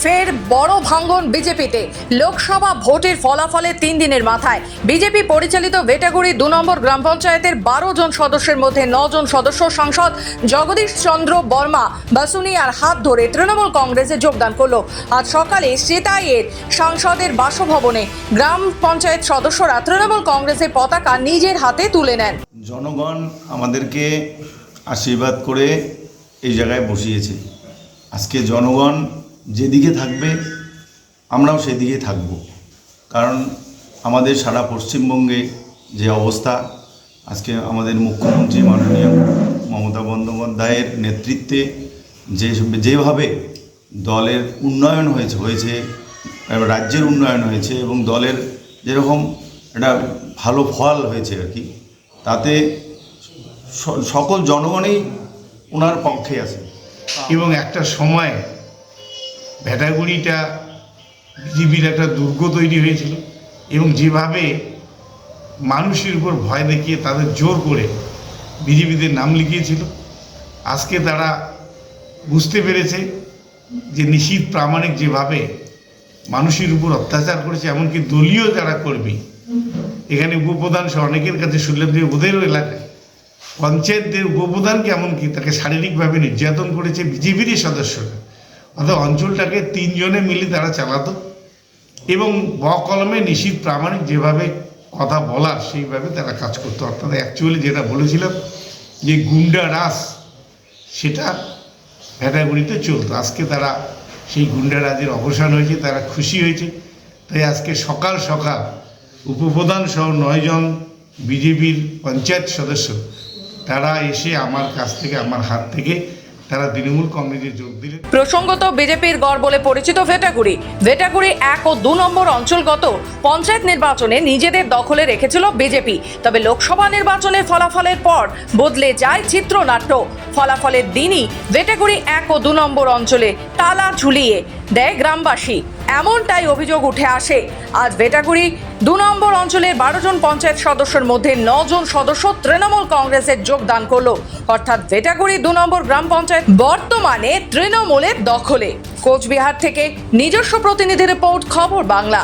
ফের বড় ভাঙ্গন বিজেপিতে। লোকসভা ভোটের ফলাফলে 3 দিনের মাথায় বিজেপি পরিচালিত ভেটাগুড়ি 2 নম্বর গ্রাম পঞ্চায়েতের 12 জন সদস্যের মধ্যে 9 জন সদস্য সাংসদ জগদীশ চন্দ্র বর্মা বাসুনিয়ার হাত ধরে তৃণমূল কংগ্রেসে যোগদান করলো। আজ সকালে সেতাইয়ের সাংসদের বাসভবনে গ্রাম পঞ্চায়েত সদস্যরা তৃণমূল কংগ্রেসের পতাকা নিজের হাতে তুলে নেন। জনগণ আমাদেরকে আশীর্বাদ করে এই জায়গায় বসিয়েছে। আজকে জনগণ যেদিকে থাকবে আমরাও সেদিকে থাকব, কারণ আমাদের সারা পশ্চিমবঙ্গে যে অবস্থা, আজকে আমাদের মুখ্যমন্ত্রী মাননীয় মমতা বন্দ্যোপাধ্যায়ের নেতৃত্বে যেভাবে দলের উন্নয়ন হয়েছে রাজ্যের উন্নয়ন হয়েছে এবং দলের যেরকম একটা ভালো ফল হয়েছে আর কি, তাতে সকল জনগণই ওনার পক্ষে আছে। এবং একটা সময় ভেটাগুড়িটা বিজেপির একটা দুর্গ তৈরি হয়েছিল এবং যেভাবে মানুষের উপর ভয় দেখিয়ে তাদের জোর করে বিজেপিতে নাম লিখিয়েছিল, আজকে তারা বুঝতে পেরেছে যে নিশীথ প্রামাণিক যেভাবে মানুষের উপর অত্যাচার করেছে, এমনকি দলীয় যারা কর্মী, এখানে উপপ্রধান সহ অনেকের কাছে শুনলাম যে ওদেরও এলাকায় পঞ্চায়েতদের উপপ্রধানকে এমনকি তাকে শারীরিকভাবে নির্যাতন করেছে বিজেপিরই সদস্যরা। অর্থাৎ অঞ্চলটাকে 3 জনে মিলে তারা চালাতো এবং বকলমে নিশীথ প্রামাণিক যেভাবে কথা বলার সেইভাবে তারা কাজ করতো। অর্থাৎ অ্যাকচুয়ালি যেটা বলেছিলাম যে গুন্ডা রাজ, সেটা ভেটাগুড়িতে চলতো। আজকে তারা সেই গুন্ডা রাজের অবসান হয়েছে, তারা খুশি হয়েছে। তাই আজকে সকাল সকাল উপপ্রধান সহ 9 জন বিজেপির পঞ্চায়েত সদস্য তারা এসে আমার কাছ থেকে, আমার হাত থেকে তারা তৃণমূল কংগ্রেসে যোগ দিলেন। প্রসঙ্গত বিজেপির গড় বলে পরিচিত ভেটাগুড়ি 1 ও 2 নম্বর অঞ্চলগত পঞ্চায়েত নির্বাচনে নিজেদের দখলে রেখেছিল বিজেপি। তবে লোকসভা নির্বাচনের ফলাফলের পর বদলে যায় চিত্রনাট্য। ফলাফলের দিনই ভেটাগুড়ি 1 ও 2 নম্বর অঞ্চলে তালা ঝুলিয়ে দেয় গ্রামবাসী, এমনটাই অভিযোগ উঠে আসে। আজ ভেটাগুড়ি 2 নম্বর অঞ্চলের 12 জন পঞ্চায়েত সদস্যের মধ্যে 9 জন সদস্য তৃণমূল কংগ্রেসের যোগদান করলো। অর্থাৎ ভেটাগুড়ি 2 নম্বর গ্রাম পঞ্চায়েত বর্তমানে তৃণমূলের দখলে। কোচবিহার থেকে নিজস্ব প্রতিনিধি রিপোর্ট, খবর বাংলা।